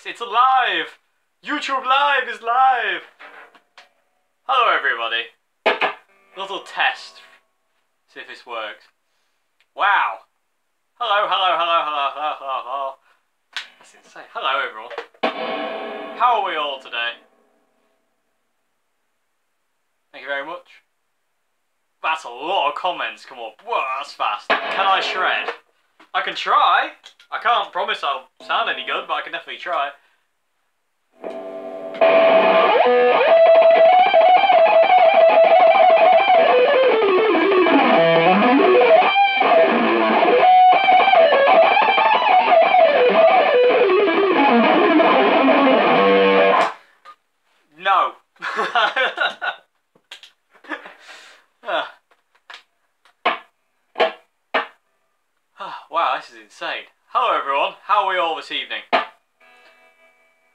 It's alive! YouTube Live is live! Hello everybody. Little test. See if this works. Wow. Hello. That's insane. Hello everyone. How are we all today? Thank you very much. That's a lot of comments come up. Whoa, that's fast. Can I shred? I can try. I can't promise I'll sound any good, but I can definitely try. No. Wow, this is insane. Hello everyone, how are we all this evening? Thank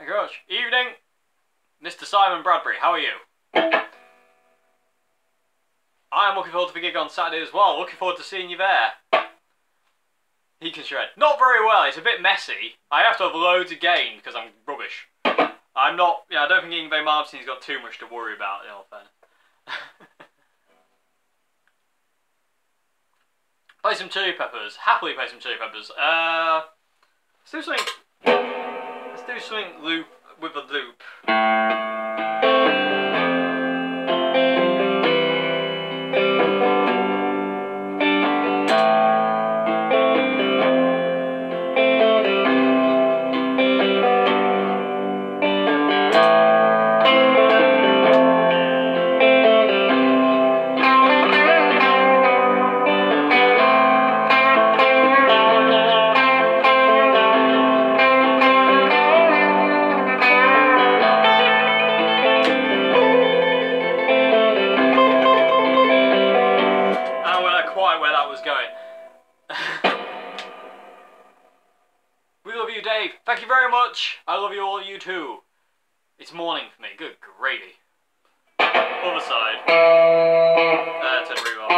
you very much. Evening, Mr. Simon Bradbury, how are you? I am looking forward to the gig on Saturday as well, looking forward to seeing you there. He can shred. Not very well, it's a bit messy. I have to have loads of gain because I'm rubbish. I'm not, I don't think Ingve Malmsteen's got too much to worry about, in all fairness. Play some Chili Peppers. Happily play some Chili Peppers. Let's do something. Let's do something loop with a loop. Thank you very much. I love you all, you too. It's morning for me. Good gravy. Other side. Turn the reverb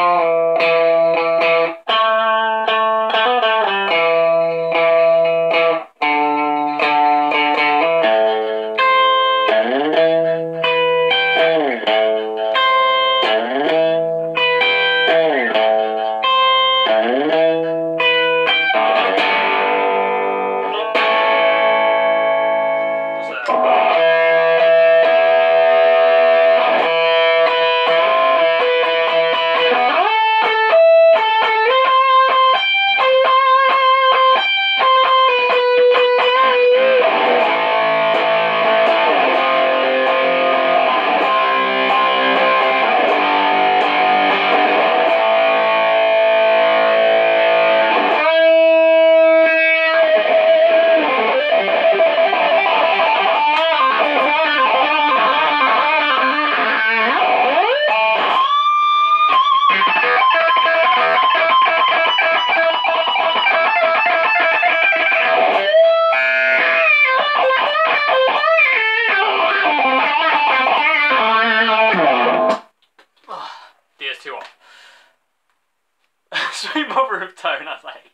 Sweet Mother of Tone, I say.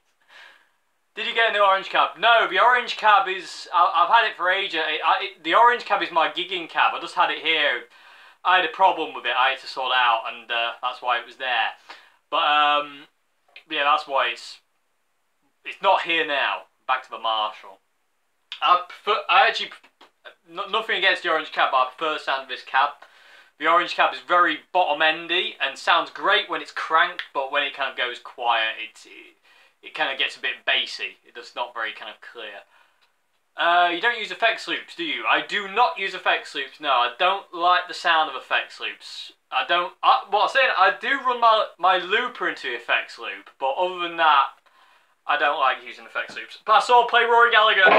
Did you get a new orange cab? No, the orange cab is... I've had it for ages. The orange cab is my gigging cab. I just had it here. I had a problem with it. I had to sort it out, and that's why it was there. But, yeah, that's why it's not here now. Back to the Marshall. I actually... Nothing against the orange cab, but I prefer the sound of this cab. The orange cab is very bottom-endy and sounds great when it's cranked, but when it kind of goes quiet, it kind of gets a bit bassy. It's not very kind of clear. You don't use effects loops, do you? I do not use effects loops, no. I don't like the sound of effects loops. I don't... what I'm saying, I do run my looper into effects loop, but other than that, I don't like using effects loops. But I saw play Rory Gallagher.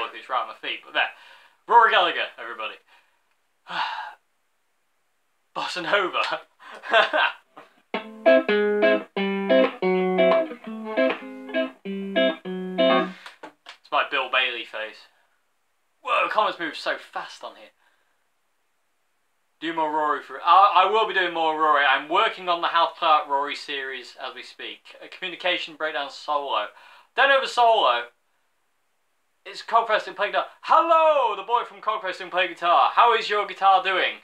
floor because it's right on my feet. But there, Rory Gallagher, everybody. Bossa Nova. It's my Bill Bailey face. Whoa, comments move so fast on here. Do more Rory for... I will be doing more Rory. I'm working on the How to Play Out Rory series as we speak. A communication breakdown solo. Don't know the solo. It's Cogfest play guitar. Hello, the boy from Cogfest play guitar. How is your guitar doing?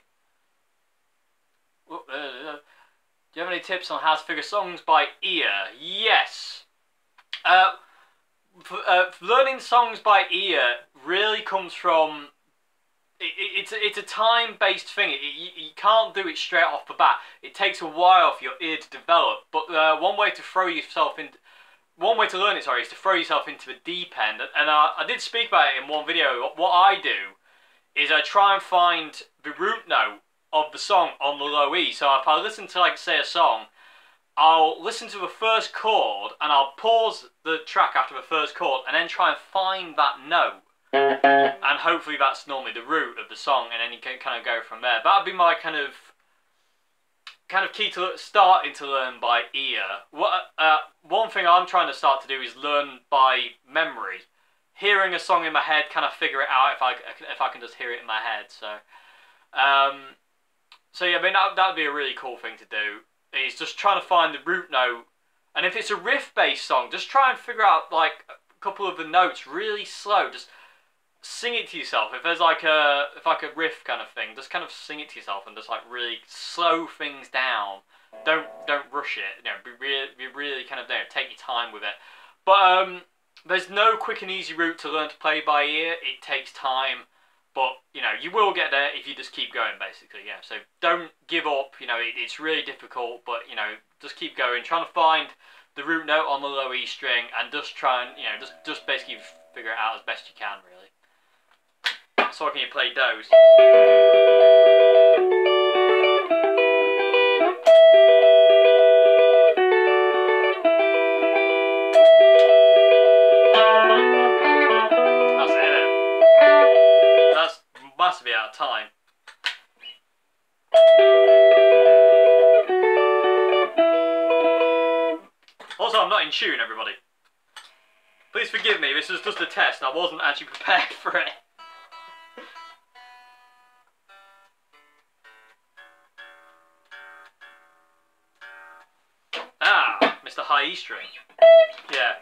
Do you have any tips on how to figure songs by ear? Yes. Learning songs by ear really comes from... It's a time-based thing. You can't do it straight off the bat. It takes a while for your ear to develop. But one way to learn it, is to throw yourself into the deep end. And I did speak about it in one video. What I do is I try and find the root note of the song on the low E. So if I listen to, like, say, a song, I'll listen to the first chord and I'll pause the track after the first chord and then try and find that note. And hopefully that's normally the root of the song, and then you can kind of go from there. That'd be my kind of key to starting to learn by ear. One thing I'm trying to start to do is learn by memory. Hearing a song in my head, kind of figure it out if I can just hear it in my head. So yeah, I mean that'd be a really cool thing to do. Is just trying to find the root note, and if it's a riff-based song, just try and figure out like a couple of the notes really slow. Just sing it to yourself. If there's like a riff kind of thing, just kind of sing it to yourself and just like really slow things down. Don't rush it. You know, be really kind of take your time with it. But there's no quick and easy route to learn to play by ear. It takes time, but you know you will get there if you just keep going. Basically, yeah. So don't give up. You know it's really difficult, but you know just keep going, trying to find the root note on the low E string, and just try and just basically figure it out as best you can, really. So can you play those? That's it. That's massively out of time. Also, I'm not in tune, everybody. Please forgive me, this is just a test. I wasn't actually prepared for it. Mr. High E string. Yeah.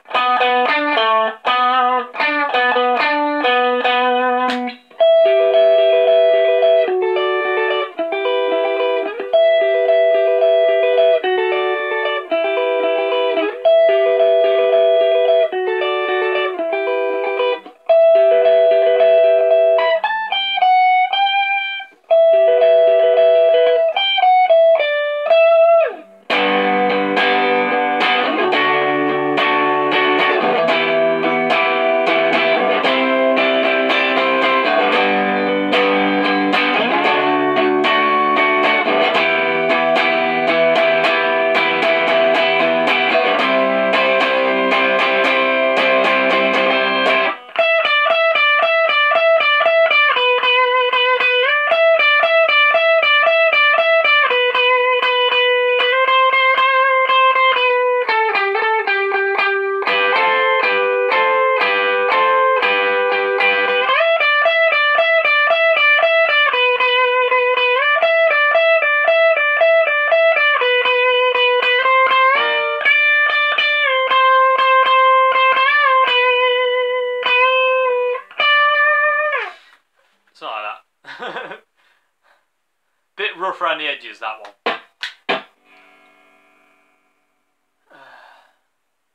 Bit rough around the edges, that one.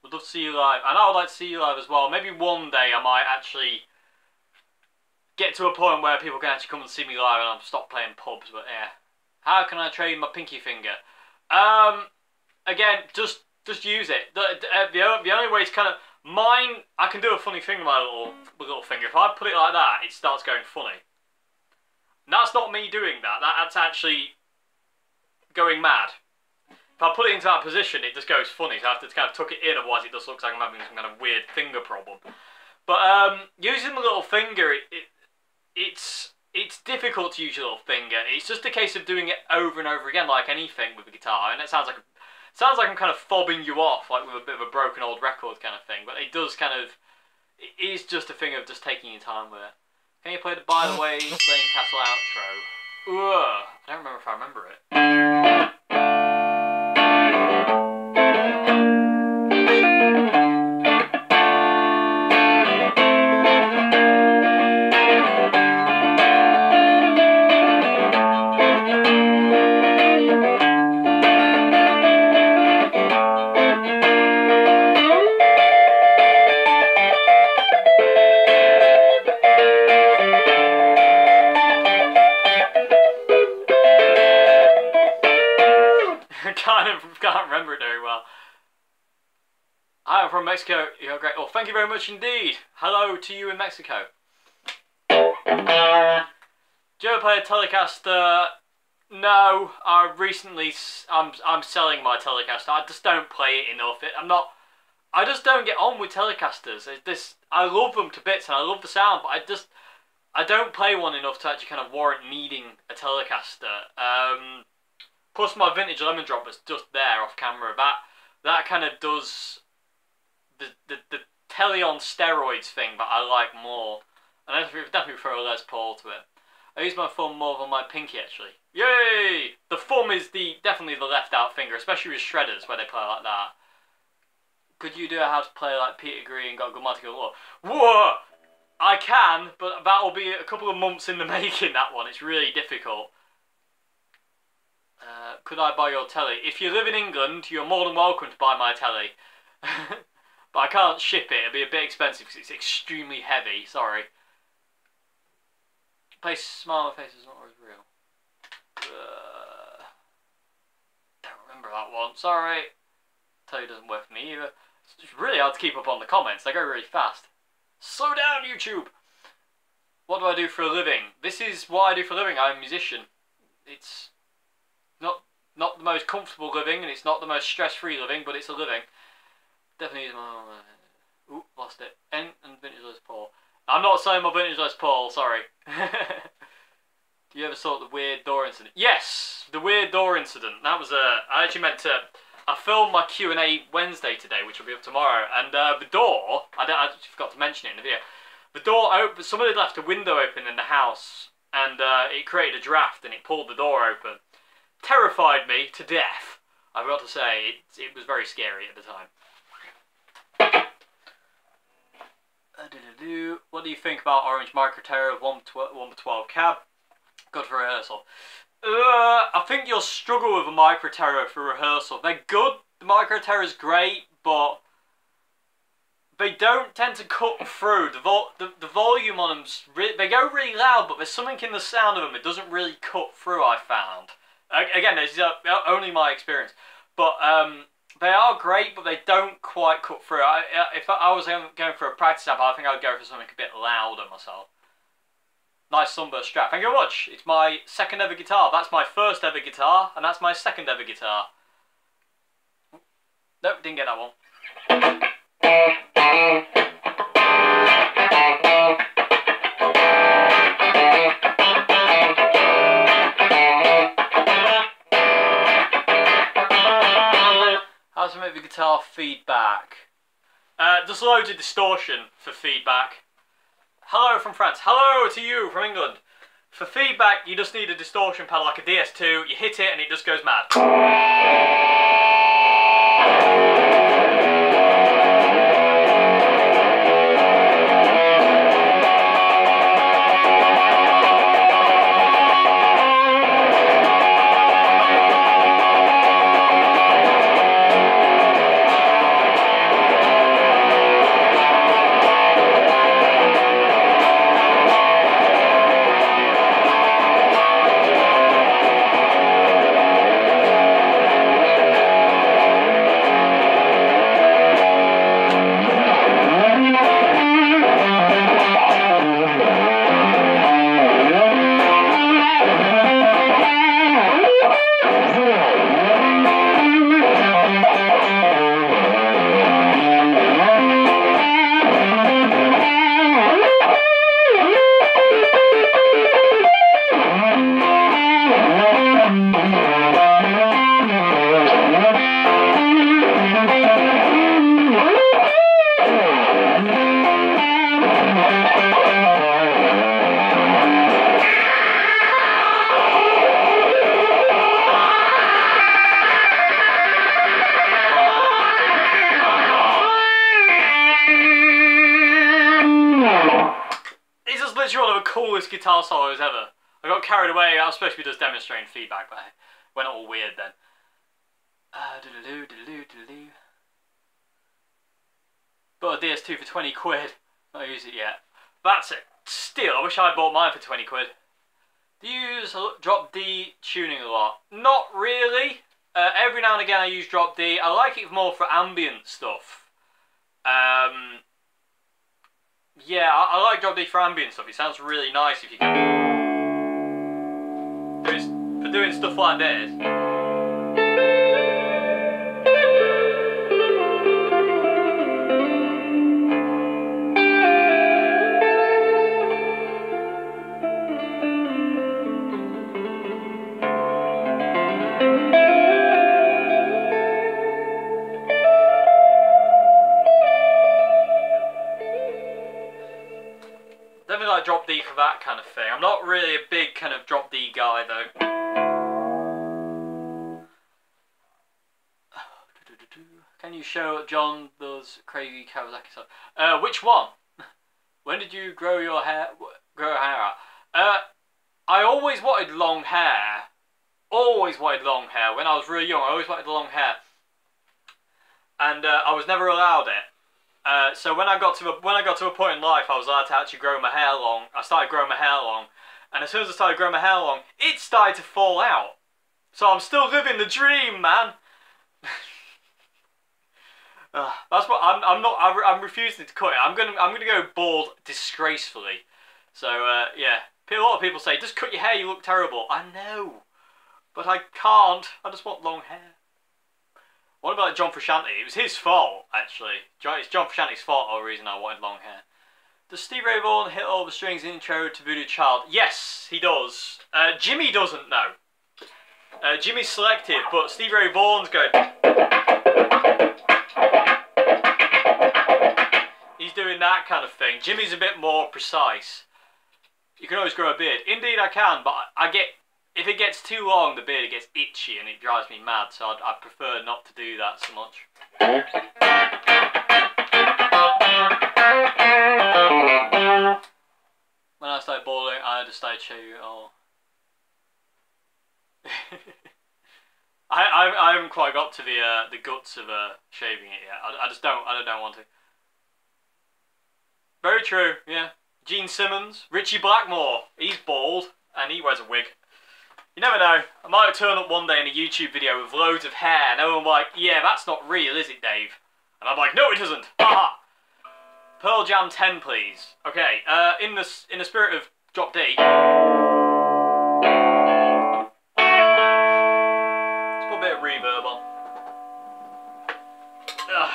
Would love to see you live. And I would like to see you live as well. Maybe one day I might actually get to a point where people can actually come and see me live and I'll stop playing pubs, but yeah. How can I trade my pinky finger? Again, just use it. The only way to kind of... Mine, I can do a funny thing with my little finger. If I put it like that, it starts going funny. And that's not me doing that. That's actually going mad. If I put it into that position, it just goes funny. So I have to kind of tuck it in, otherwise it just looks like I'm having some kind of weird finger problem. But using the little finger, it's difficult to use your little finger. It's just a case of doing it over and over again, like anything with a guitar. And it sounds like I'm kind of fobbing you off, like with a bit of a broken old record kind of thing. But it does kind of, it is just a thing of just taking your time with it. Can you play the By the Way Slane Castle outro? Ugh, I don't remember if I remember it. Can't remember it very well. Hi, I'm from Mexico. You're great. Oh, thank you very much indeed. Hello to you in Mexico. Do you ever play a Telecaster? No, I'm selling my Telecaster. I just don't play it enough. I just don't get on with Telecasters. I love them to bits and I love the sound, but I don't play one enough to actually kind of warrant needing a Telecaster. Plus my vintage Lemon Drop was just there off camera. That kind of does the telly on steroids thing, but I like more. And I definitely prefer a Les Paul to it. I use my thumb more than my pinky actually. Yay! The thumb is definitely the left out finger, especially with shredders where they play like that. Could you do how to play like Peter Green got a good magical law? Whoa! I can, but that'll be a couple of months in the making, that one. It's really difficult. Could I buy your telly? If you live in England, you're more than welcome to buy my telly. But I can't ship it. It'll be a bit expensive because it's extremely heavy. Sorry. Play Smile on My Face is not always real. Don't remember that one. Sorry. Telly doesn't work for me either. It's really hard to keep up on the comments. They go really fast. Slow down, YouTube! What do I do for a living? This is what I do for a living. I'm a musician. It's not the most comfortable living, and it's not the most stress-free living, but it's a living. Definitely use my... Oop, lost it. And vintage Les Paul. I'm not selling my vintage Les Paul, sorry. Do you ever saw the weird door incident? Yes! The weird door incident. That was I actually meant to... I filmed my Q&A Wednesday today, which will be up tomorrow, and the door... I forgot to mention it in the video. The door open... Somebody had left a window open in the house, and it created a draft, and it pulled the door open. Terrified me to death. I've got to say, it was very scary at the time. What do you think about Orange Micro Terror 1x12 cab? Good for rehearsal. I think you'll struggle with a Micro Terror for rehearsal. They're good. The Micro Terror is great, but they don't tend to cut through. The volume on them, they go really loud, but there's something in the sound of them. It doesn't really cut through, I found. Again, this is only my experience, but they are great, but they don't quite cut through. If I was going for a practice amp, I think I would go for something a bit louder myself. Nice Sunburst Strat. Thank you very much. It's my second ever guitar. That's my first ever guitar, and that's my second ever guitar. Nope, didn't get that one. How to make the guitar feedback? Just loads of distortion for feedback. Hello from France. Hello to you from England. For feedback, you just need a distortion pedal like a DS2. You hit it and it just goes mad. guitar solos ever. I got carried away. I was supposed to be just demonstrating feedback, but I went all weird then. Bought a DS2 for 20 quid. Not used it yet. That's it. Still, I wish I bought mine for 20 quid. Do you use drop D tuning a lot? Not really. Every now and again I use drop D. I like it more for ambient stuff. Yeah, I like drop D for ambient stuff. It sounds really nice if you can. For doing stuff like this. Definitely like drop D for that kind of thing. I'm not really a big kind of drop D guy though. Can you show John those crazy Kawasaki stuff? Which one? When did you grow your hair? Grow hair out? I always wanted long hair. Always wanted long hair. When I was really young, I always wanted long hair, and I was never allowed it. So when I got to a point in life, I was allowed to actually grow my hair long. I started growing my hair long, and as soon as I started growing my hair long, it started to fall out. So I'm still living the dream, man. That's what I'm refusing to cut it. I'm gonna go bald disgracefully. So yeah, a lot of people say just cut your hair. You look terrible. I know, but I can't. I just want long hair. What about John Frusciante? It was his fault, actually. It's John Frusciante's fault, the reason I wanted long hair. Does Stevie Ray Vaughan hit all the strings intro to Voodoo Child? Yes, he does. Jimmy doesn't, though. Jimmy's selective, but Stevie Ray Vaughan's good. He's doing that kind of thing. Jimmy's a bit more precise. You can always grow a beard. Indeed, I can, but if it gets too long, the beard gets itchy and it drives me mad, so I prefer not to do that so much. When I started balding, I just started shaving it all. I haven't quite got to the guts of shaving it yet. I don't want to. Very true, yeah. Gene Simmons, Richie Blackmore, he's bald and he wears a wig. You never know, I might turn up one day in a YouTube video with loads of hair and everyone like, yeah, that's not real, is it, Dave? And I'm like, no it isn't, haha! Pearl Jam 10, please. Okay, in the spirit of drop D, let's put a bit of reverb on. Ugh.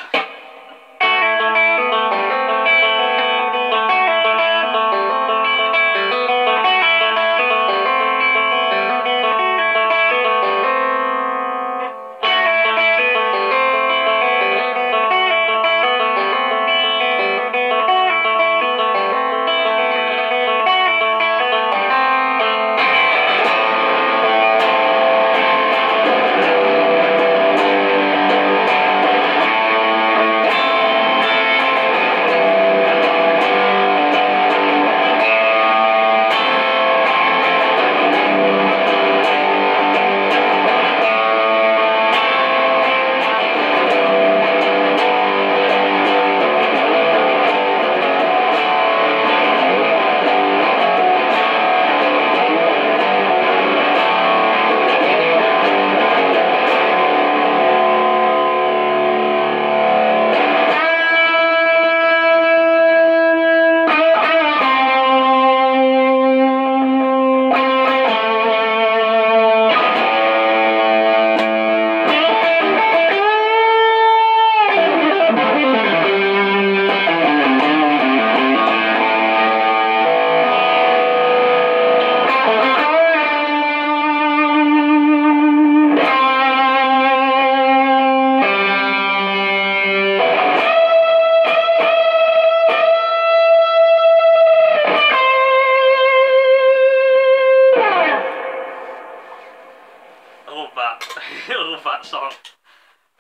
Song.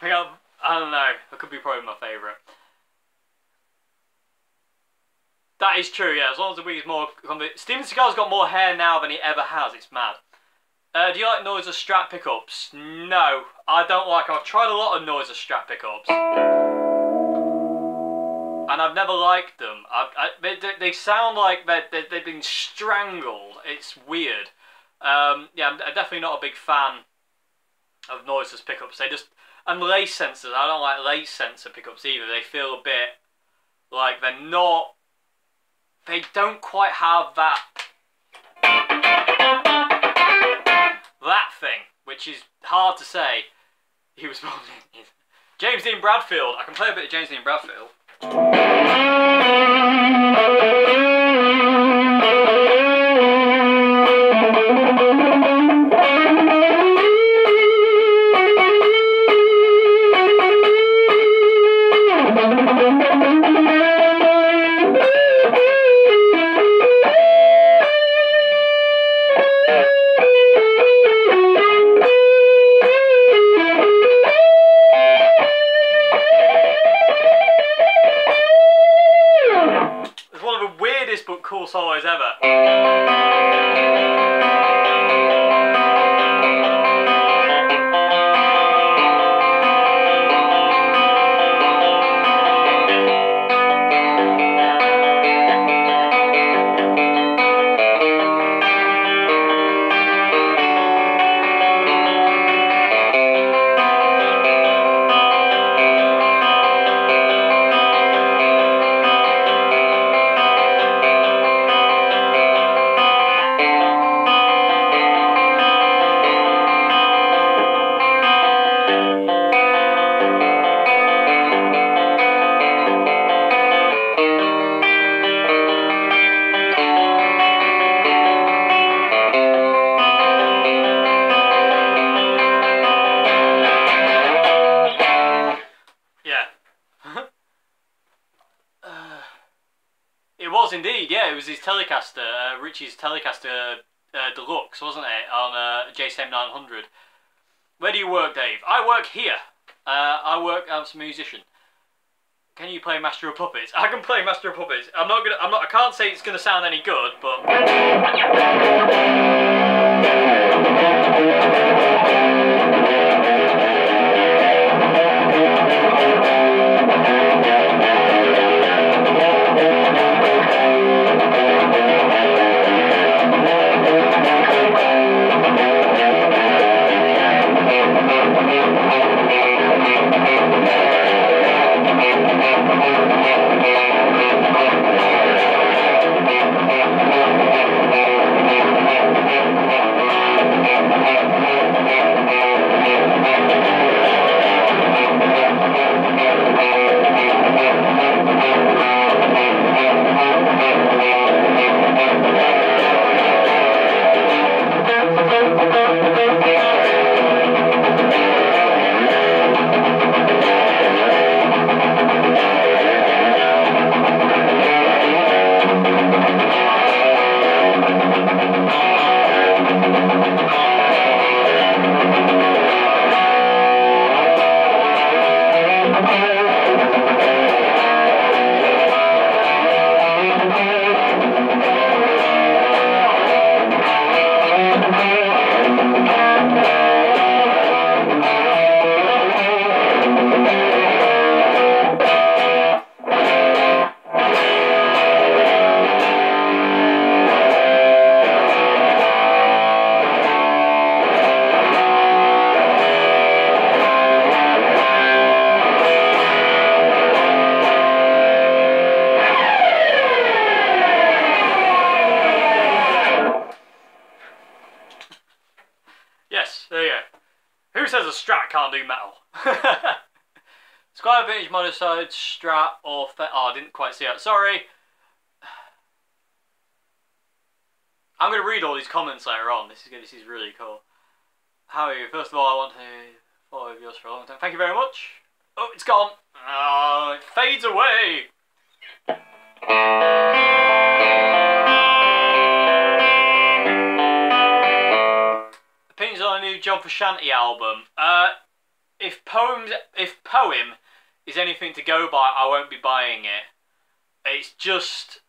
I don't know, that could be probably my favourite. That is true, yeah. As long as the wig is more... Steven Seagal's got more hair now than he ever has. It's mad. Do you like Noiser Strat pickups? No, I don't like them. I've tried a lot of Noiser Strat pickups. And I've never liked them. They sound like they've been strangled. It's weird. Yeah, I'm definitely not a big fan of Noiser's pickups. They just... And lace sensors. I don't like lace sensor pickups either. They feel a bit like they're not... They don't quite have that thing, which is hard to say. He was born in James Dean Bradfield. I can play a bit of James Dean Bradfield. But cool solos ever. It was indeed, yeah. It was his Telecaster, Richie's Telecaster Deluxe, wasn't it, on JSM 900. Where do you work, Dave? I work here. I'm a musician. Can you play Master of Puppets? I can play Master of Puppets. I can't say it's gonna sound any good, but. Who says a Strat can't do metal? Squire Vintage Modified Strat or oh, I didn't quite see that. Sorry. I'm going to read all these comments later on. This is really cool. How are you? First of all, I want to follow yours for a long time. Thank you very much. Oh, it's gone. Oh, it fades away. Opinions on a new John Frusciante album. If Poem is anything to go by, I won't be buying it. It's just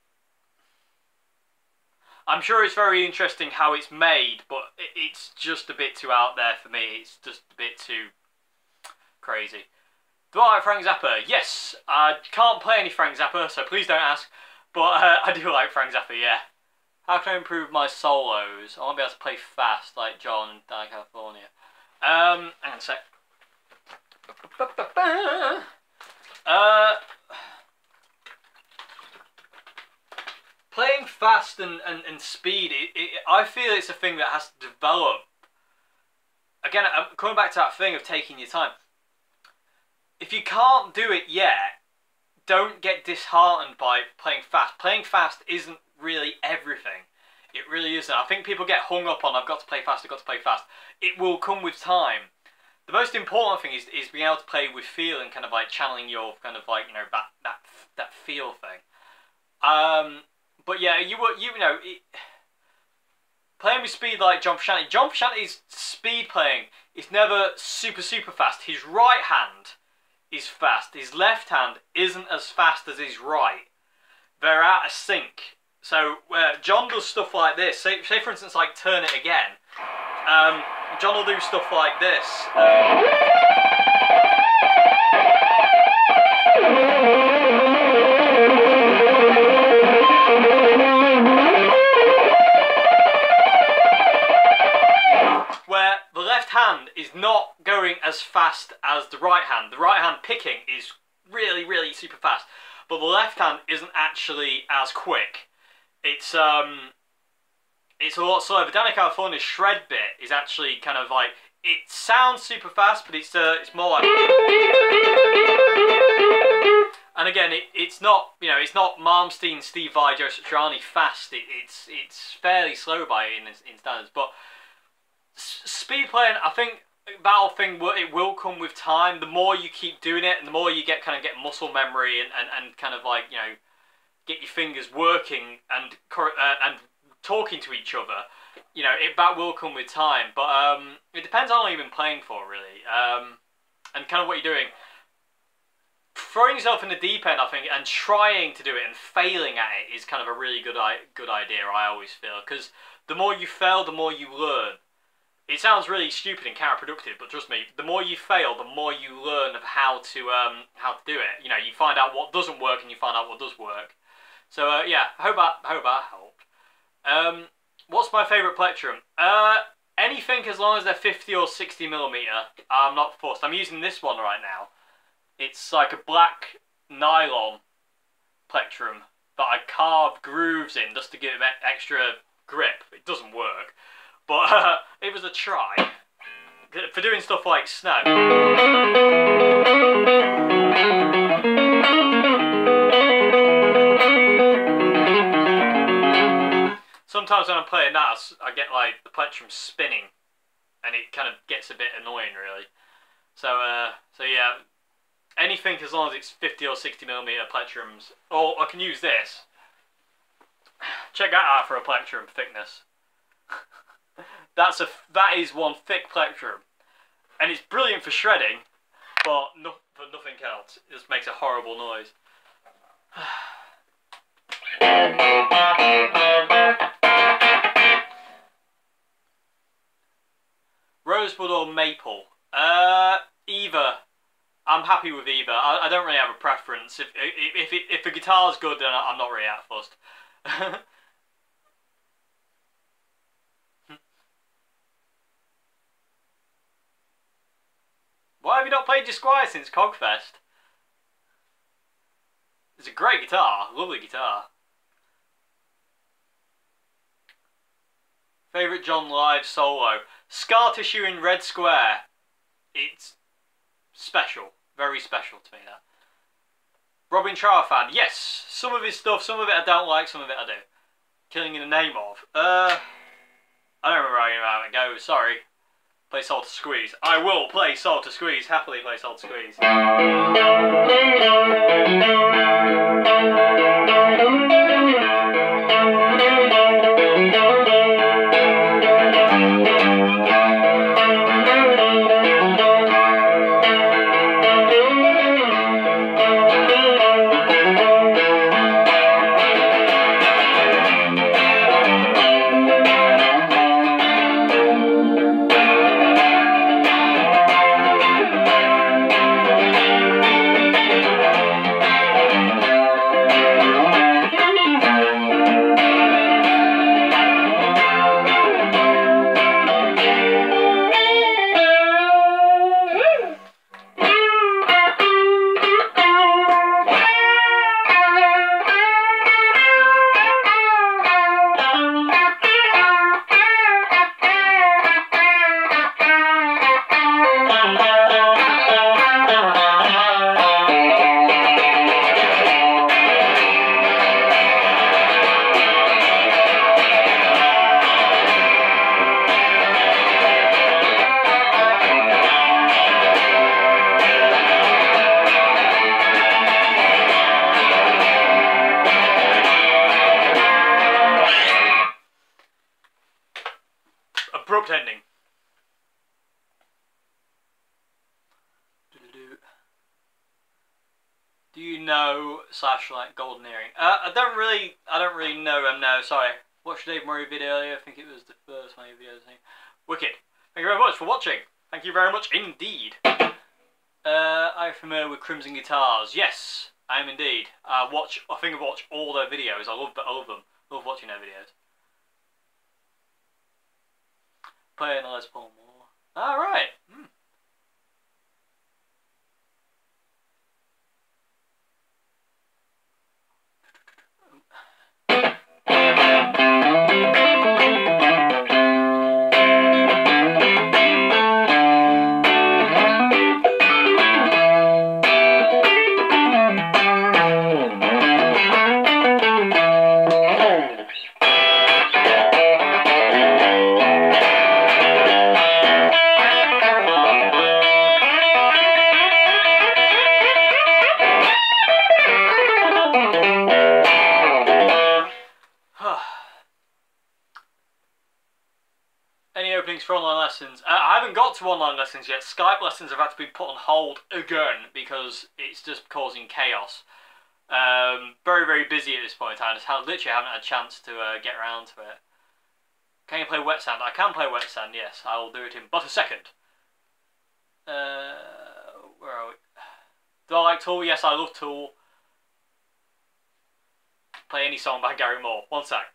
I'm sure it's very interesting how it's made, but it's just a bit too out there for me. It's just a bit too crazy. Do I like Frank Zappa? Yes. I can't play any Frank Zappa, so please don't ask. But I do like Frank Zappa, yeah. How can I improve my solos? I want to be able to play fast like John in California. Hang on a sec. Playing fast and speed, I feel it's a thing that has to develop. Again, I'm coming back to that thing of taking your time. If you can't do it yet, don't get disheartened by playing fast. Playing fast isn't really everything. It really isn't. I think people get hung up on, I've got to play fast, I've got to play fast. It will come with time. The most important thing is being able to play with feel and kind of like channeling your kind of like, you know, that feel thing. But yeah, you know, playing with speed like John Frusciante. John Frusciante's speed playing is never super fast. His right hand is fast. His left hand isn't as fast as his right. They're out of sync. So John does stuff like this. Say for instance, like Turn It Again. John will do stuff like this. Where the left hand is not going as fast as the right hand. The right hand picking is really super fast, but the left hand isn't actually as quick. It's a lot slower. The Down in California shred bit is actually kind of like, it sounds super fast, but it's more like. And again, it's not, you know, it's not Malmsteen, Steve Vai, Joe Satriani fast. It's fairly slow by in standards, but speed playing, I think that thing it will come with time. The more you keep doing it, and the more you get muscle memory and kind of like, you know, get your fingers working and talking to each other, you know, that will come with time. But it depends how long you've been playing for, really, and kind of what you're doing. Throwing yourself in the deep end, I think, and trying to do it and failing at it is kind of a really good idea, I always feel, because the more you fail, the more you learn. It sounds really stupid and counterproductive, but trust me, the more you fail, the more you learn of how to do it. You know, you find out what doesn't work and you find out what does work. So yeah, I hope that helped. What's my favourite plectrum? Anything as long as they're 50 or 60mm. I'm not fussed. I'm using this one right now. It's like a black nylon plectrum that I carved grooves in just to give it extra grip. It doesn't work, but it was a try for doing stuff like snow. Sometimes when I'm playing that, I get like the plectrum spinning, and it kind of gets a bit annoying, really. So yeah, anything as long as it's 50 or 60mm plectrums. Or I can use this. Check that out for a plectrum thickness. That is one thick plectrum, and it's brilliant for shredding, but nothing else. It just makes a horrible noise. Rosebud or maple? Either. I'm happy with either. I don't really have a preference. If the guitar's good, then I'm not really that fussed. Why have you not played Disquiet since Cogfest? It's a great guitar, lovely guitar. Favourite John live solo? Scar Tissue in Red Square. It's special, very special to me, that. Robin Trower fan? Yes, some of his stuff, some of it I don't like, some of it I do. Killing in the Name of? I don't remember how it goes, sorry. Play Soul to Squeeze. I will play Soul to Squeeze, happily play Soul to Squeeze. abrupt ending. Do you know / like golden earring? I don't really know him now. Sorry. Watched Dave Murray video earlier. I think it was the first one of videos. Wicked. Thank you very much for watching. Thank you very much indeed. Are you familiar with Crimson Guitars? Yes, I am indeed. I think I've watched all their videos. I love them. Love watching their videos. Playing a Les Paul more. Alright. Any openings for online lessons? I haven't got to online lessons yet. Skype lessons have had to be put on hold again because it's just causing chaos. Very, very busy at this point. I just literally haven't had a chance to get around to it. Can you play Wet Sand? I can play Wet Sand, yes. I will do it in but a second. Where are we? Do I like Tool? Yes, I love Tool. Play any song by Gary Moore. One sec.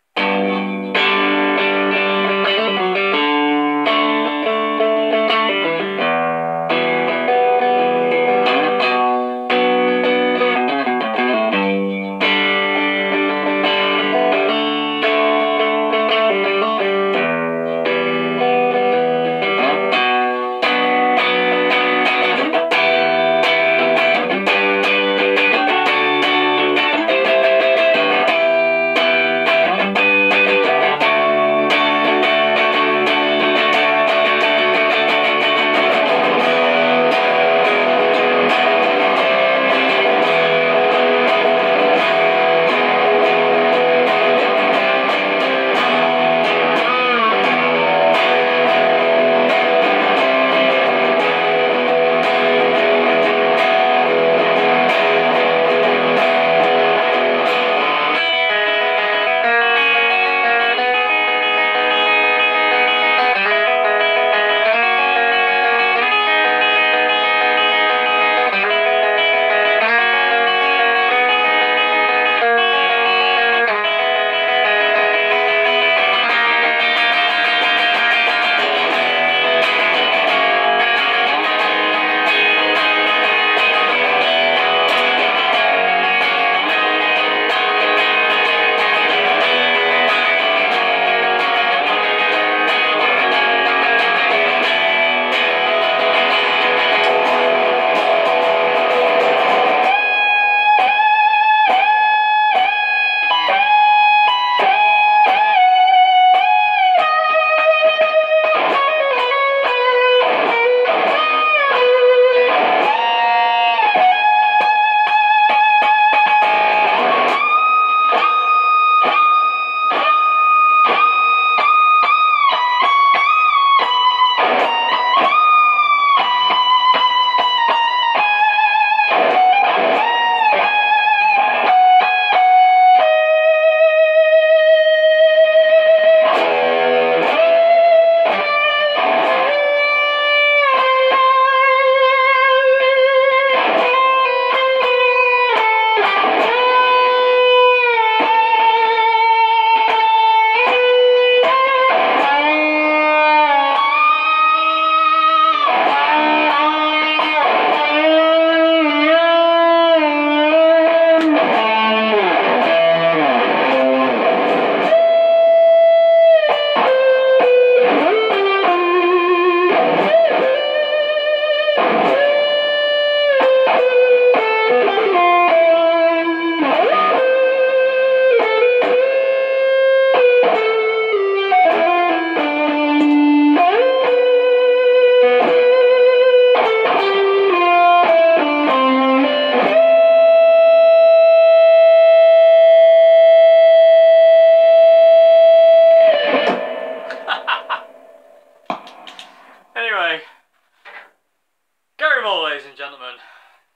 gentlemen.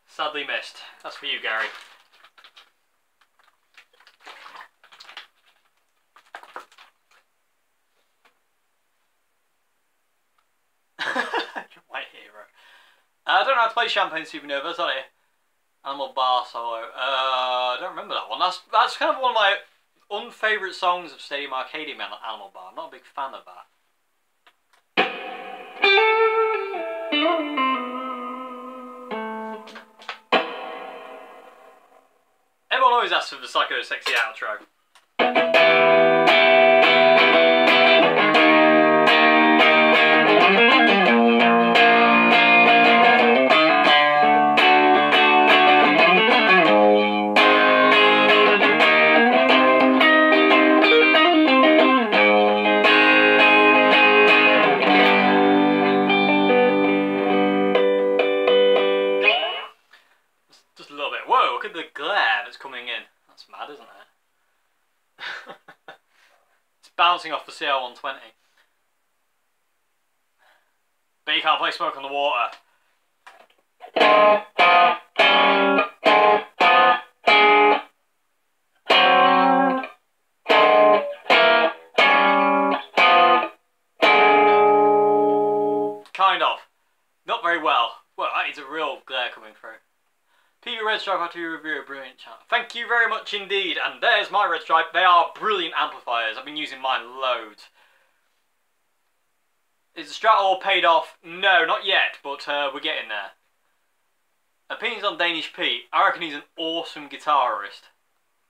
Sadly missed. That's for you, Gary. You're my hero. I don't know how to play Champagne Supernova, sorry. Animal Bar Solo. I don't remember that one. That's kind of one of my unfavourite songs of Stadium Arcadium, Animal Bar. I'm not a big fan of that. Everyone always asks for the Psycho Sexy outro. Just a little bit. Whoa, look at the glare that's coming in. That's mad, isn't it? It's bouncing off the CR120. But you can't play Smoke on the Water. Kind of. Not very well. Well, that is a real glare coming through. PV Red Stripe after your review, a brilliant channel. Thank you very much indeed. And there's my Red Stripe. They are brilliant amplifiers. I've been using mine loads. Is the strat all paid off? No, not yet, but we're getting there. Opinions on Danish Pete. I reckon he's an awesome guitarist.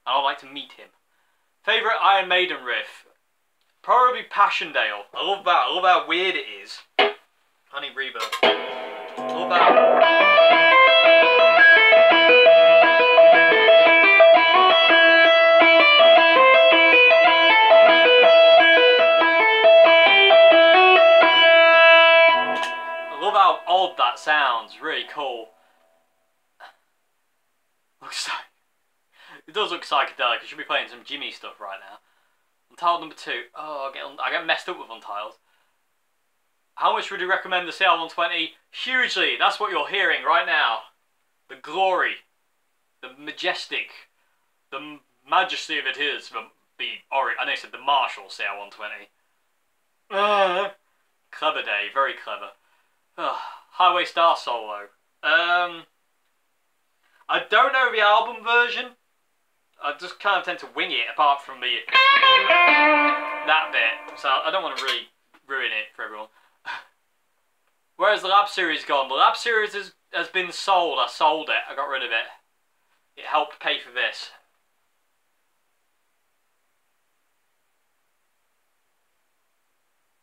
And I'd like to meet him. Favourite Iron Maiden riff? Probably Passchendaele. I love that. I love how weird it is. I need reverb. I love that. How odd that sounds, really cool. Looks like it does look psychedelic. I should be playing some Jimmy stuff right now. Untitled number 2. Oh, I get messed up with Untitled. How much would you recommend the CR120? Hugely. That's what you're hearing right now. The glory, the majestic, the majesty of it is. I know I said the Marshall CR120. Clever day, very clever. Highway Star Solo. I don't know the album version. I just kind of tend to wing it apart from that bit. So I don't want to really ruin it for everyone. Where's the Lab Series gone? The Lab Series has been sold. I sold it. I got rid of it. It helped pay for this.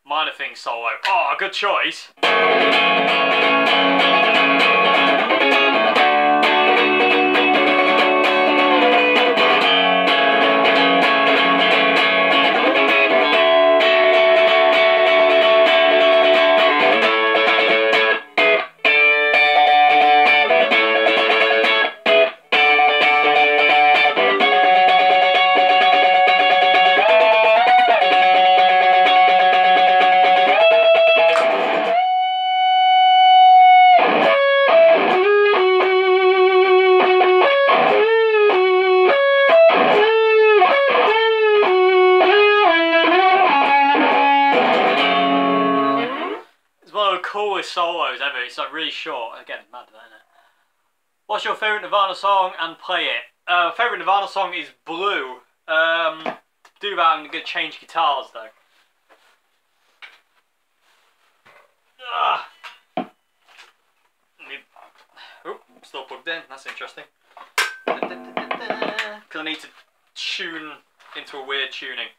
Minor Things Solo. Oh, good choice. Solos ever. It's like really short. Again, mad, isn't it? What's your favourite Nirvana song and play it? Favourite Nirvana song is Blue. To do that, I'm going to change guitars though. Oh, still plugged in. That's interesting. Because I need to tune into a weird tuning.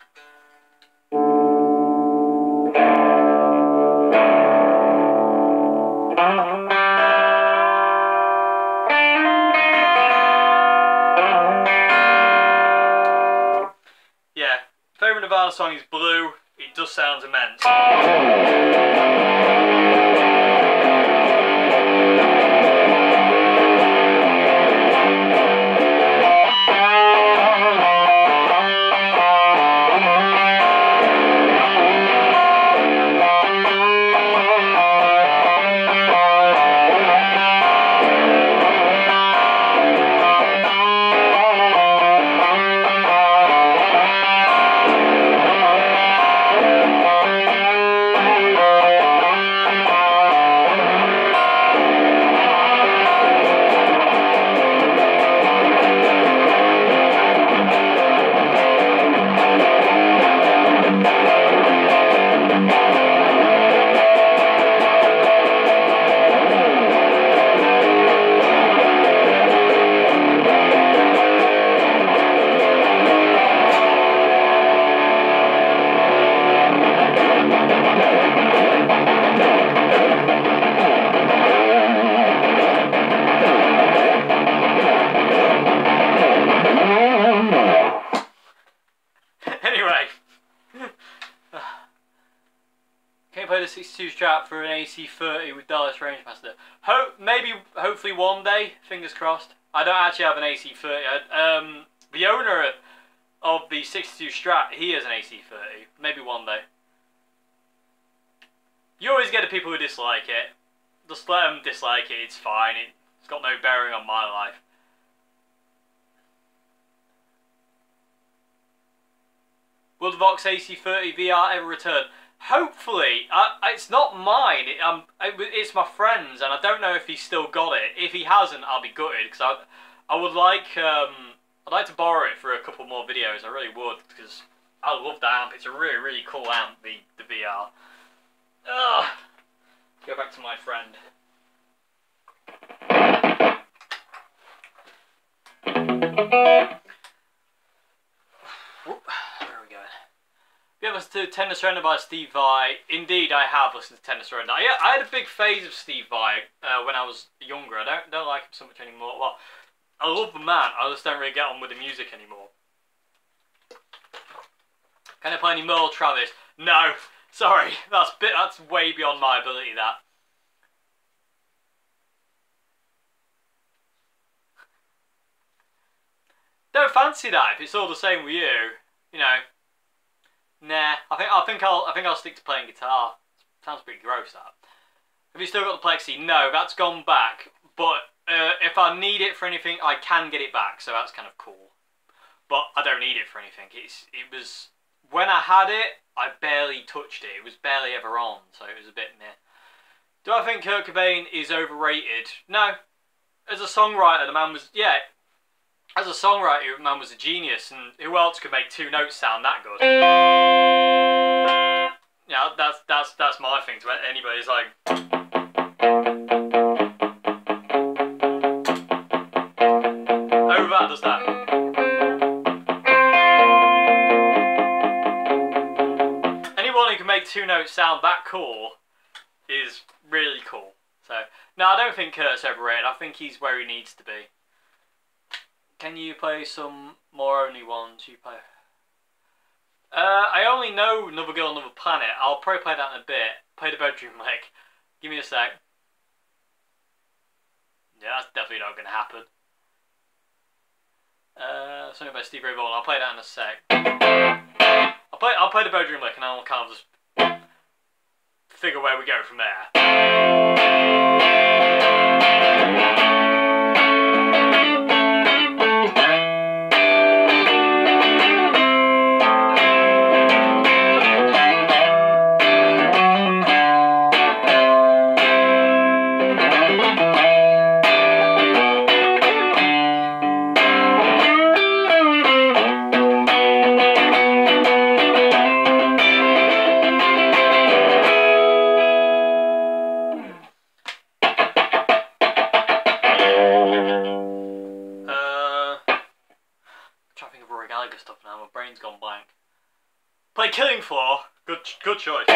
Yeah, favourite Nirvana song is Blue. It does sound immense. you play the 62 Strat for an AC30 with Dallas Rangemaster? Hopefully one day, fingers crossed. I don't actually have an AC30. The owner of the 62 Strat, he has an AC30. Maybe one day. You always get the people who dislike it. Just let them dislike it, it's fine. It's got no bearing on my life. Will the Vox AC30 VR ever return? Hopefully. It's not mine. It's my friend's, and I don't know if he's still got it. If he hasn't, I'll be gutted, because I would like I'd like to borrow it for a couple more videos. I really would, because I love the amp. It's a really, really cool amp, the VR. Ugh. Go back to my friend. Where are we going? Have you ever listened to Tender Surrender by Steve Vai? Indeed, I have listened to Tender Surrender. I had a big phase of Steve Vai when I was younger. I don't like him so much anymore. Well, I love the man. I just don't really get on with the music anymore. Can I play any Merle Travis? No. Sorry, that's way beyond my ability, that. Don't fancy that if it's all the same with you, you know. Nah, I think I'll stick to playing guitar. Sounds pretty gross, that. Have you still got the Plexi? No, that's gone back. But if I need it for anything, I can get it back, so that's kind of cool. But I don't need it for anything. It was when I had it, I barely touched it. It was barely ever on, so it was a bit meh. Do I think Kurt Cobain is overrated? No. As a songwriter, the man was, yeah. As a songwriter, the man was a genius, and who else could make two notes sound that good? Yeah, that's my thing to anybody. It's like, oh, that does that. Anyone who can make two notes sound that cool is really cool. So, no, I don't think Kurt's overrated. I think he's where he needs to be. Can you play some more only ones you play? I only know Another Girl, Another Planet. I'll probably play that in a bit. Play the Bedroom Lick. Give me a sec. Yeah, that's definitely not going to happen. Something by Steve Ray Vaughan. I'll play that in a sec. I'll play the Bedroom Lick, and I'll kind of just figure where we go from there. Stuff now, my brain's gone blank. Play Killing Floor. Good choice.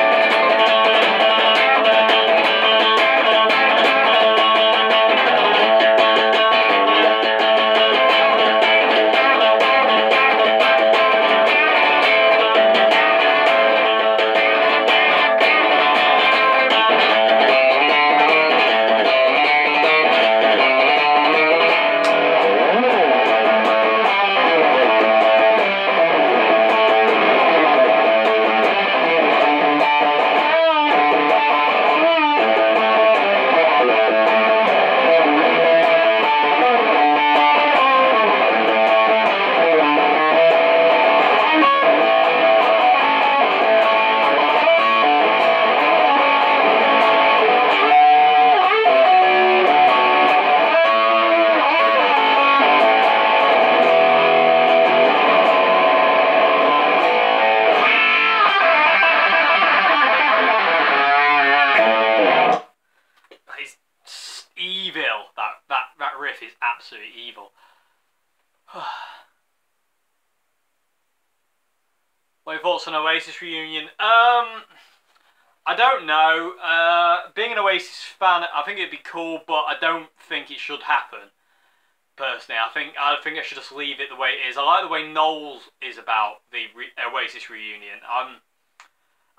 That riff is absolutely evil. What are your thoughts on Oasis reunion? I don't know. Being an Oasis fan, I think it'd be cool, but I don't think it should happen. Personally, I think I should just leave it the way it is. I like the way Knowles is about the Oasis reunion.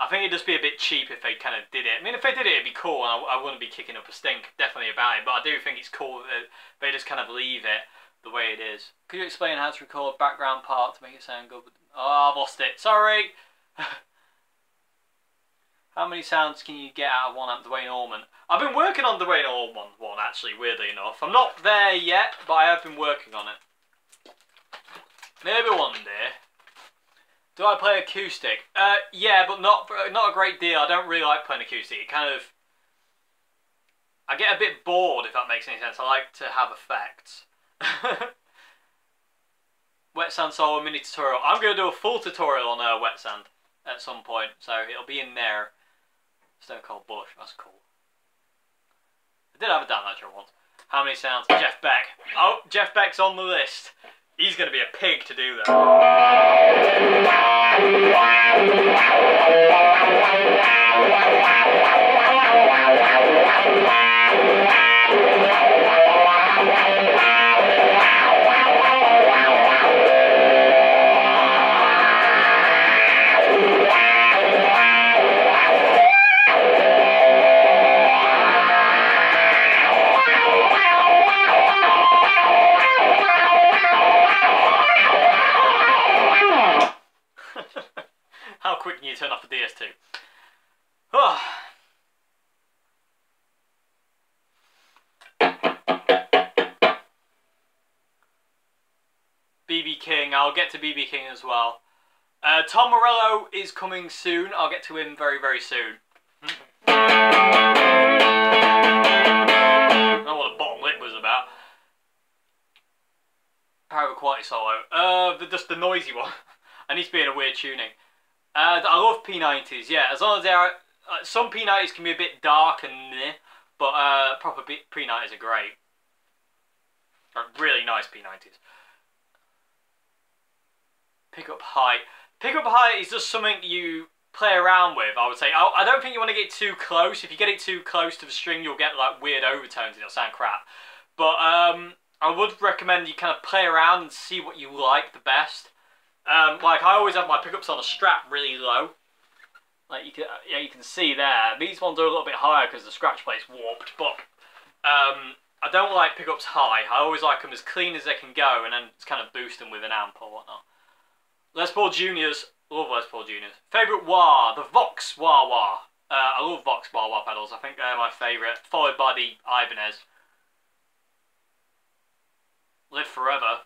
I think it'd just be a bit cheap if they kind of did it. I mean, if they did it, it'd be cool, and I wouldn't be kicking up a stink, definitely, about it. But I do think it's cool that they just kind of leave it the way it is. Could you explain how to record background part to make it sound good? Oh, I've lost it. Sorry! How many sounds can you get out of one amp Duane Allman? I've been working on Duane Allman one, actually, weirdly enough. I'm not there yet, but I have been working on it. Maybe one day. Do I play acoustic? Yeah, but not a great deal. I don't really like playing acoustic. It kind of... I get a bit bored, if that makes any sense. I like to have effects. Wet Sand Solo mini tutorial. I'm going to do a full tutorial on Wet Sand at some point. So it'll be in there. Stone Cold Bush. That's cool. I did have a down lecture once. How many sounds? Jeff Beck. Oh, Jeff Beck's on the list. He's going to be a pig to do that. How quick can you turn off the DS2? Oh. BB King, I'll get to BB King as well. Tom Morello is coming soon. I'll get to him very, very soon. I don't know what the bottom lip was about. Power quality solo. Just the noisy one. I need to be in a weird tuning. I love P90s, yeah, as long as they are... some P90s can be a bit dark and meh, but proper P90s are great. Really nice P90s. Pickup height. Pickup height is just something you play around with, I would say. I don't think you want to get too close. If you get it too close to the string, you'll get like weird overtones and it'll sound crap. But I would recommend you kind of play around and see what you like the best. Like I always have my pickups on a strap really low. Like you can see there. These ones are a little bit higher because the scratch plate's warped. But I don't like pickups high. I always like them as clean as they can go, and then just kind of boost them with an amp or whatnot. Les Paul Juniors, love Les Paul Juniors. Favourite wah, the Vox wah wah. I love Vox wah wah pedals. I think they're my favourite, followed by the Ibanez. Live Forever.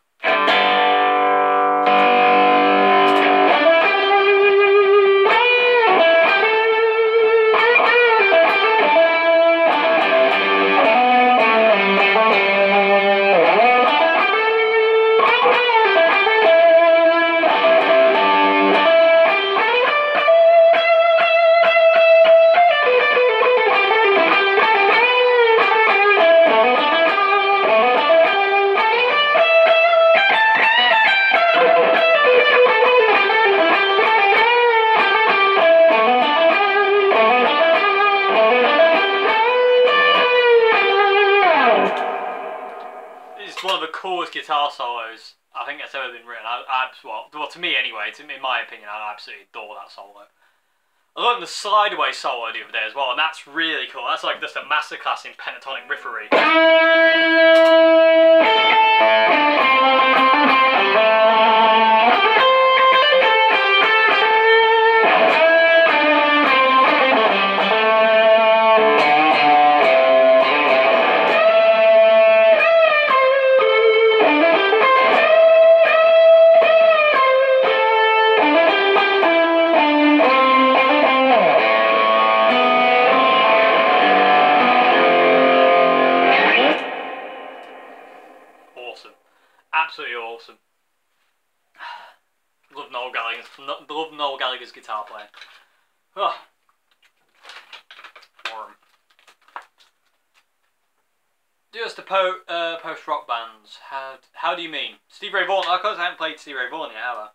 One of the coolest guitar solos I think that's ever been written. Well, to me anyway, in my opinion, I absolutely adore that solo. I learned the Slide Away solo the other day as well, and that's really cool. That's like just a masterclass in pentatonic riffery. Absolutely awesome. Love Noel Gallagher's guitar playing. Oh. Warm. Just to post rock bands. How do you mean? Stevie Ray Vaughan? Of course I haven't played Stevie Ray Vaughan yet, have I?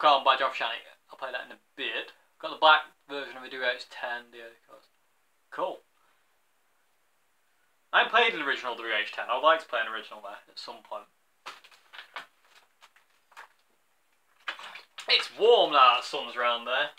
Gone by John Frusciante. I'll play that in a bit. Got the black version of a WH-10 DO. Cool. I haven't played an original WH-10. I'd like to play an original there at some point. It's warm now that sun's around there.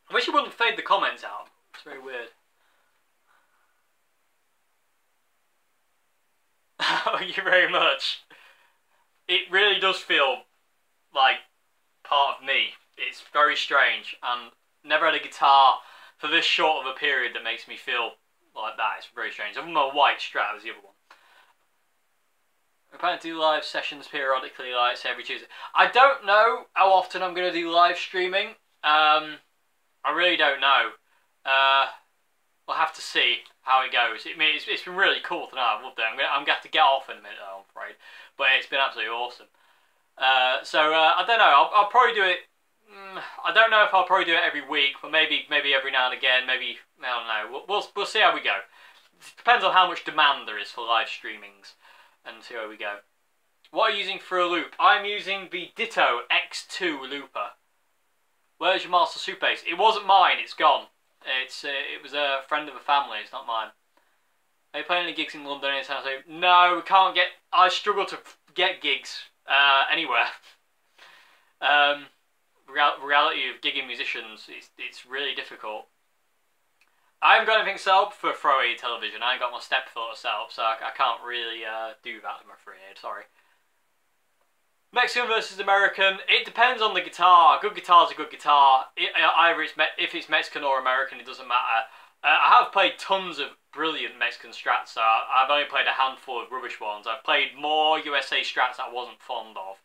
I wish you wouldn't fade the comments out. It's very weird. Thank you very much. It really does feel like part of me. It's very strange, and never had a guitar for this short of a period that makes me feel like that. It's very strange. Other than my white Strat was the other one. We're planning to do live sessions periodically, like say every Tuesday. I don't know how often I'm going to do live streaming. I really don't know. We'll have to see how it goes. It's been really cool tonight. I've loved it. I'm going to have to get off in a minute, though, I'm afraid. But it's been absolutely awesome. I don't know. I'll probably do it. I don't know if I'll probably do it every week, but maybe every now and again. Maybe, I don't know. We'll see how we go. It depends on how much demand there is for live streamings, and see how we go. What are you using for a loop? I'm using the Ditto X2 looper. Where's your Master Soup bass? It wasn't mine. It's gone. It was a friend of a family. It's not mine. Are you playing any gigs in London anytime soon? No, we can't get. I struggle to get gigs anywhere. Reality of gigging musicians, it's really difficult. I haven't got anything set up for Throw A television. I ain't got my step filter set up, so I can't really do that, I'm afraid. Sorry. Mexican versus American. It depends on the guitar. A good guitar is a good guitar. If it's Mexican or American, it doesn't matter. I have played tons of brilliant Mexican Strats. So I've only played a handful of rubbish ones. I've played more USA Strats that I wasn't fond of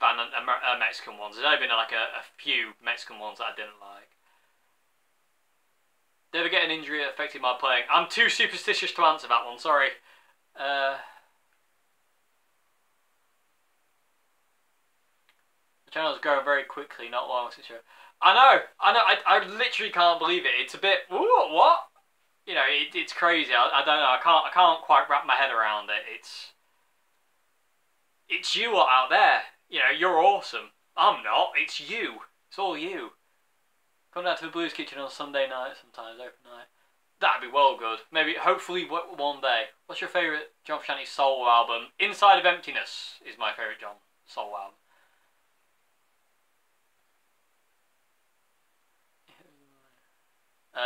than Mexican ones. There's only been like a few Mexican ones that I didn't like. Did ever get an injury that affected my playing? I'm too superstitious to answer that one. Sorry. The channel's growing very quickly, not long since you're... I know, I literally can't believe it. It's a bit, ooh, what? You know, it's crazy. I don't know, I can't quite wrap my head around it. It's you lot out there. You know, you're awesome. I'm not, it's you. It's all you. Come down to the Blues Kitchen on Sunday night, sometimes, open night. That'd be well good. Maybe, hopefully, one day. What's your favourite John Frusciante solo album? Inside of Emptiness is my favourite John solo album.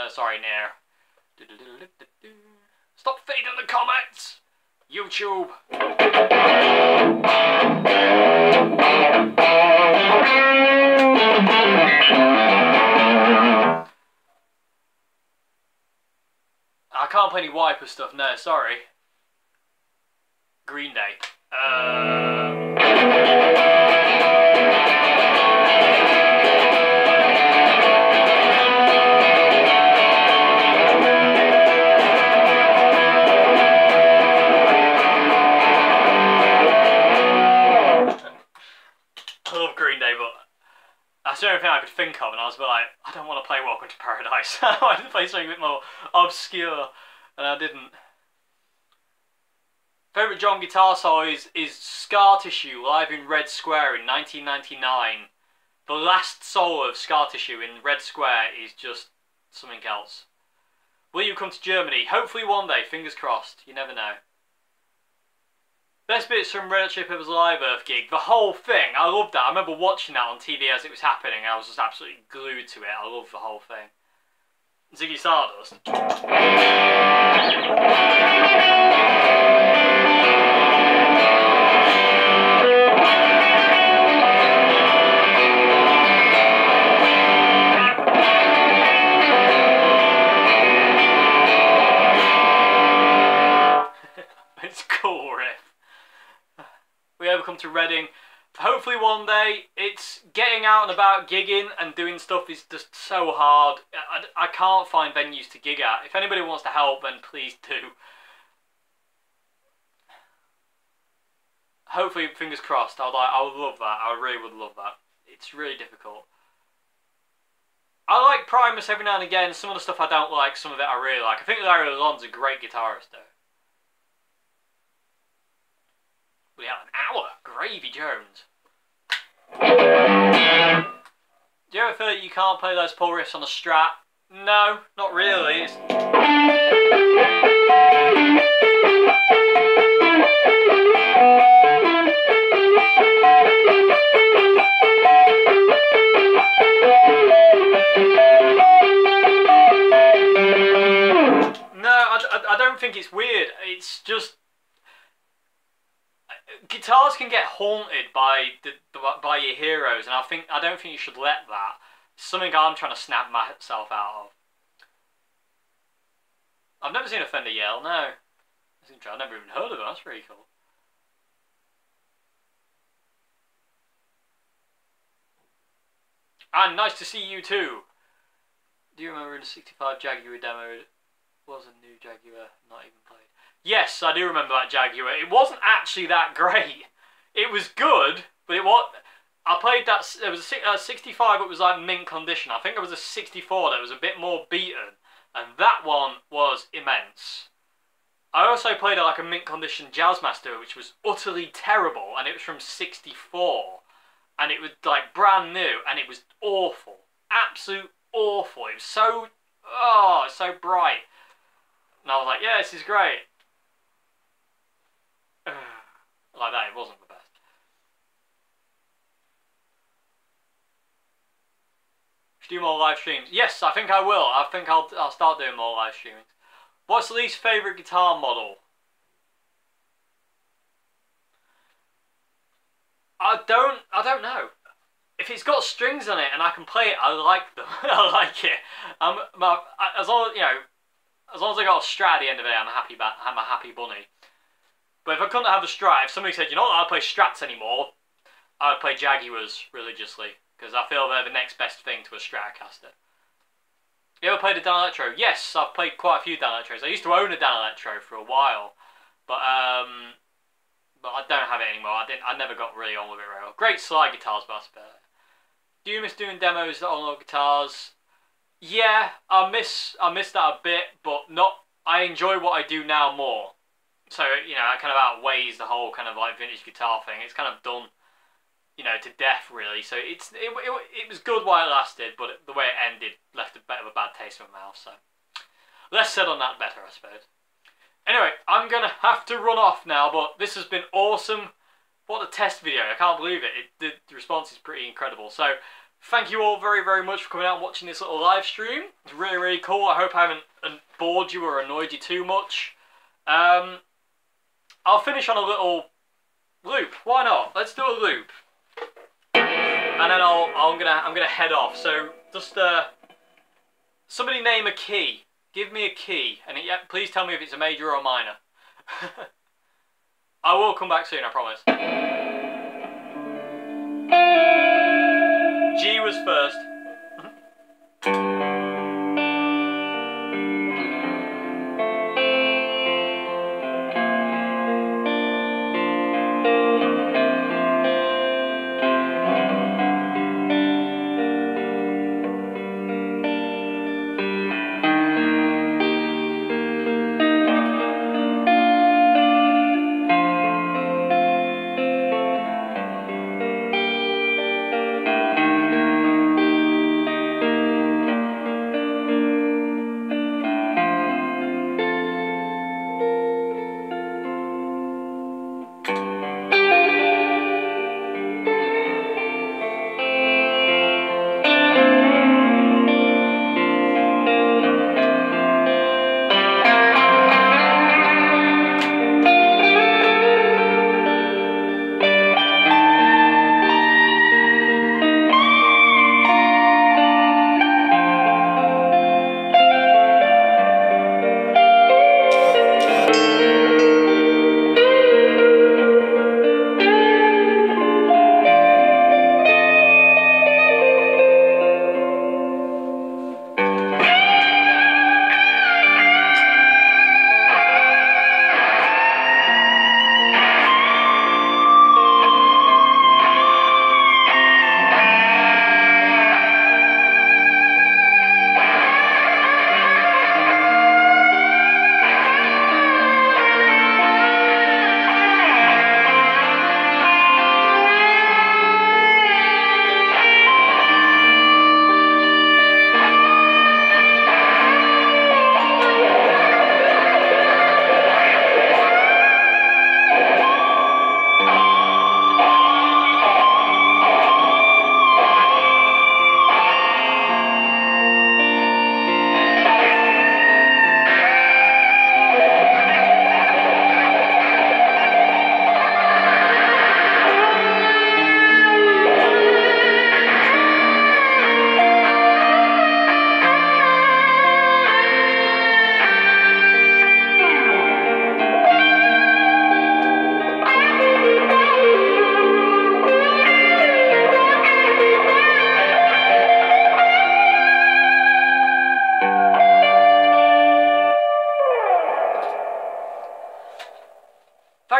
Sorry, Nair. Stop feeding the comments! YouTube! I can't play any Wiper stuff, no, sorry. Green Day. That's the only thing I could think of, and I was like, I don't want to play Welcome to Paradise. I wanted to play something a bit more obscure, and I didn't. Favourite John guitar solo is Scar Tissue live in Red Square in 1999. The last solo of Scar Tissue in Red Square is just something else. Will you come to Germany? Hopefully one day, fingers crossed. You never know. Best bits from Red Hot Chili Peppers Live Earth gig. The whole thing. I loved that. I remember watching that on TV as it was happening. I was just absolutely glued to it. I loved the whole thing. Ziggy Stardust. It's cool riff. We ever come to Reading, hopefully one day. It's getting out and about gigging and doing stuff is just so hard. I can't find venues to gig at. If anybody wants to help, then please do. Hopefully, fingers crossed. I would love that. I really would love that. It's really difficult. I like Primus every now and again. Some of the stuff I don't like, some of it I really like. I think Larry Lalonde's a great guitarist though. We have an hour. Gravy Jones. Do you ever feel that you can't play those pull riffs on a Strat? No, not really. I don't think it's weird. It's just guitars can get haunted by your heroes, and I don't think you should let that. It's something I'm trying to snap myself out of. I've never seen a Fender yell. No, I've never even heard of them. That's pretty cool. And nice to see you too. Do you remember in the 65 Jaguar demo? Was a new Jaguar not even played? Yes, I do remember that Jaguar. It wasn't actually that great. It was good, but it was. I played that. It was a 65. It was like mint condition. I think it was a 64 that was a bit more beaten, and that one was immense. I also played like a mint condition Jazzmaster, which was utterly terrible, and it was from 64, and it was like brand new, and it was awful, absolute awful. It was so it's so bright. And I was like, yeah, this is great. Like that, it wasn't the best. Should do more live streams? Yes, I think I will. I think I'll start doing more live streaming. What's the least favourite guitar model? I don't know. If it's got strings on it and I can play it, I like them. I like it. As long as I got a Strat at the end of it, I'm a happy bunny. But if I couldn't have a Strat, if somebody said, you know what, I don't play Strats anymore, I would play Jaguars religiously, because I feel they're the next best thing to a Stratocaster. You ever played a Danelectro? Yes, I've played quite a few Danelectros. I used to own a Danelectro for a while, but I don't have it anymore. I never got really on with it real. Great slide guitars, but that's about it. Do you miss doing demos on guitars? Yeah, I miss that a bit, but not. I enjoy what I do now more. So you know, that kind of outweighs the whole kind of like vintage guitar thing. It's kind of done, you know, to death really. So it was good while it lasted, but the way it ended left a bit of a bad taste in my mouth. So less said on that, better, I suppose. Anyway, I'm gonna have to run off now, but this has been awesome. What a test video! I can't believe it. The response is pretty incredible. So thank you all very, very much for coming out and watching this little live stream. It's really, really cool. I hope I haven't bored you or annoyed you too much. I'll finish on a little loop. Why not? Let's do a loop, and then I'm gonna head off. So just somebody name a key. Give me a key, and please tell me if it's a major or a minor. I will come back soon, I promise. G was first.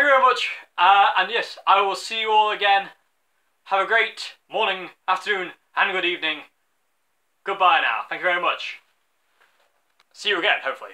thank you very much. And yes, I will see you all again. Have a great morning, afternoon, and good evening. Goodbye now. Thank you very much. See you again, hopefully.